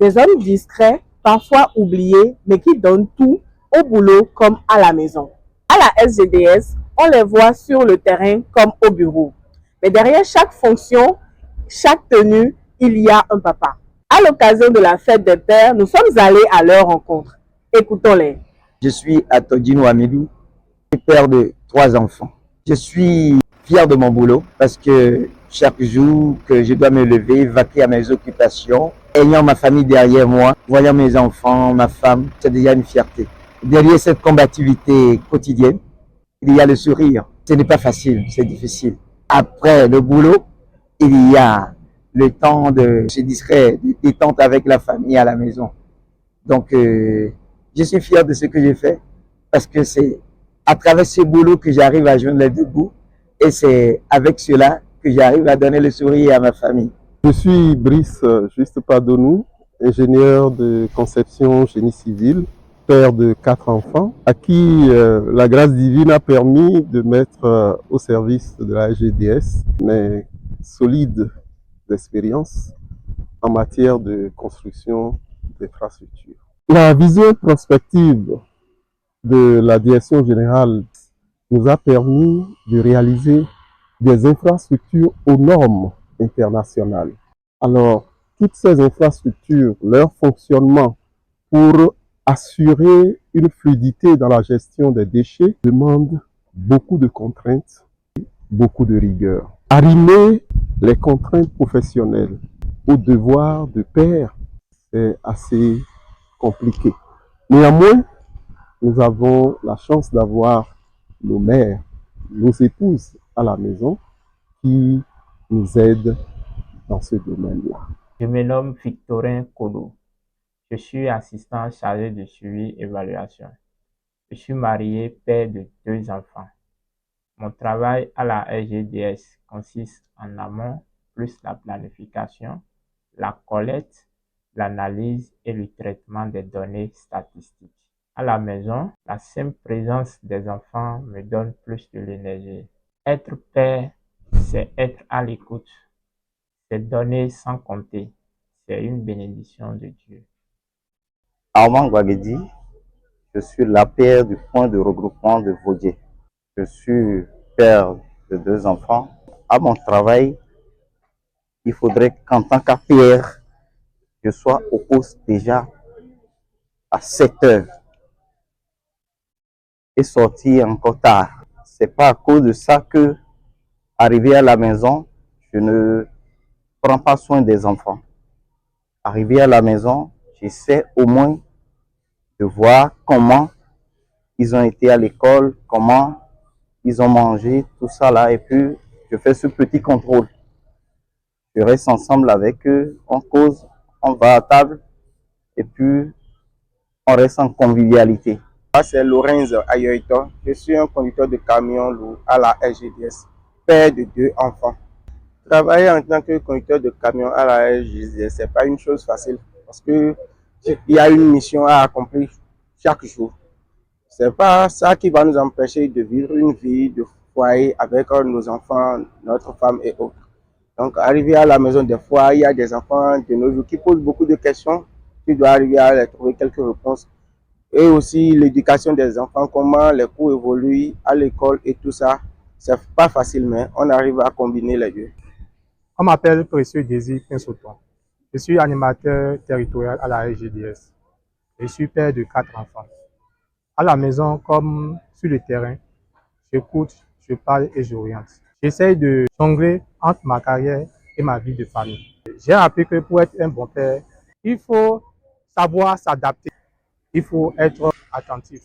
Des hommes discrets, parfois oubliés, mais qui donnent tout au boulot comme à la maison. À la SGDS, on les voit sur le terrain comme au bureau. Mais derrière chaque fonction, chaque tenue, il y a un papa. À l'occasion de la fête des pères, nous sommes allés à leur rencontre. Écoutons-les. Je suis Atodino Amidou, père de 3 enfants. Je suis fier de mon boulot parce que chaque jour que je dois me lever, vaquer à mes occupations, ayant ma famille derrière moi, voyant mes enfants, ma femme, c'est déjà une fierté. Derrière cette combativité quotidienne, il y a le sourire. Ce n'est pas facile, c'est difficile. Après le boulot, il y a le temps de se distraire, de détente avec la famille à la maison. Donc, je suis fier de ce que j'ai fait parce que c'est à travers ce boulot que j'arrive à joindre les deux bouts et c'est avec cela que j'arrive à donner le sourire à ma famille. Je suis Brice Juste Padonou, ingénieur de conception génie civil, père de 4 enfants, à qui la grâce divine a permis de mettre au service de la SGDS mes solides expériences en matière de construction d'infrastructures. La vision prospective de la direction générale nous a permis de réaliser des infrastructures aux normes internationales. Alors, toutes ces infrastructures, leur fonctionnement pour assurer une fluidité dans la gestion des déchets demandent beaucoup de contraintes, beaucoup de rigueur. Arrimer les contraintes professionnelles au devoir de père, c'est assez compliqué. Néanmoins, nous avons la chance d'avoir nos mères, nos épouses à la maison qui nous aident dans ce domaine-là. Je me nomme Victorin Kolo. Je suis assistant chargé de suivi et évaluation. Je suis marié, père de 2 enfants. Mon travail à la SGDS consiste en amont plus la planification, la collecte, l'analyse et le traitement des données statistiques. À la maison, la simple présence des enfants me donne plus de l'énergie. Être père, c'est être à l'écoute, c'est donner sans compter, c'est une bénédiction de Dieu. Armand Guagedi, je suis la père du point de regroupement de Vaudier. Je suis père de 2 enfants. À mon travail, il faudrait qu'en tant qu'APR, je sois au poste déjà à 7 heures et sortir encore tard. C'est pas à cause de ça que, arrivé à la maison, je ne prends pas soin des enfants. Arrivé à la maison, j'essaie au moins de voir comment ils ont été à l'école, comment ils ont mangé, tout ça là, et puis je fais ce petit contrôle. Je reste ensemble avec eux, on cause, on va à table, et puis on reste en convivialité. Moi, c'est Lorenz Ayoito. Je suis un conducteur de camion lourd à la SGDS, père de 2 enfants. Travailler en tant que conducteur de camion à la SGDS, ce n'est pas une chose facile parce qu'il y a une mission à accomplir chaque jour. Ce n'est pas ça qui va nous empêcher de vivre une vie de foyer avec nos enfants, notre femme et autres. Donc, arriver à la maison, des fois, il y a des enfants de nos jours qui posent beaucoup de questions. Tu dois arriver à les trouver quelques réponses. Et aussi l'éducation des enfants, comment les cours évoluent à l'école et tout ça. C'est pas facile, mais on arrive à combiner les deux. On m'appelle Précieux Désir Pinsoton. Je suis animateur territorial à la SGDS. Je suis père de 4 enfants. À la maison comme sur le terrain, j'écoute, je parle et j'oriente. J'essaie de jongler entre ma carrière et ma vie de famille. J'ai appris que pour être un bon père, il faut savoir s'adapter. Il faut être attentif.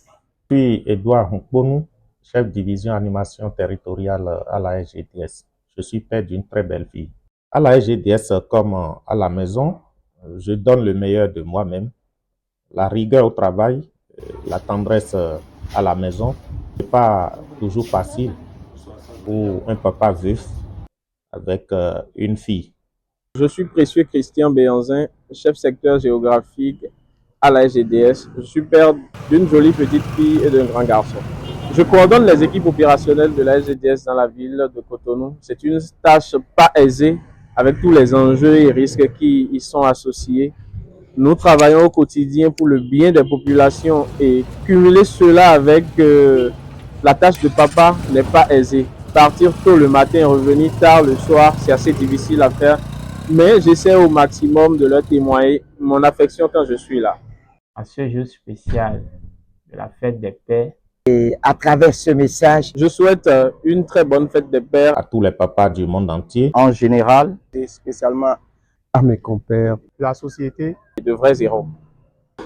Je suis Edouard Nkponou, chef division animation territoriale à la SGDS. Je suis père d'une très belle fille. À la SGDS comme à la maison, je donne le meilleur de moi-même. La rigueur au travail, la tendresse à la maison. Ce n'est pas toujours facile pour un papa veuf avec une fille. Je suis Précieux Christian Béanzin, chef secteur géographique à la SGDS. Je suis père d'une jolie petite fille et d'un grand garçon. Je coordonne les équipes opérationnelles de la SGDS dans la ville de Cotonou. C'est une tâche pas aisée avec tous les enjeux et risques qui y sont associés. Nous travaillons au quotidien pour le bien des populations et cumuler cela avec la tâche de papa n'est pas aisé. Partir tôt le matin et revenir tard le soir, c'est assez difficile à faire, mais j'essaie au maximum de leur témoigner mon affection quand je suis là. En ce jour spécial de la fête des pères, Et à travers ce message, Je souhaite une très bonne fête des pères à tous les papas du monde entier, en général, et spécialement À mes compères, La société, et de vrais héros.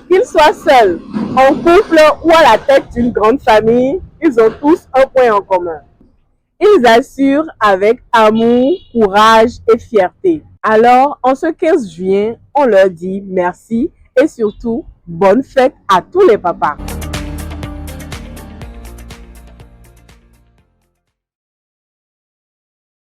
Qu'ils soient seuls, en couple ou à la tête d'une grande famille, ils ont tous un point en commun. Ils assurent avec amour, courage et fierté. Alors, en ce 15 juin, on leur dit merci et surtout, bonne fête à tous les papas.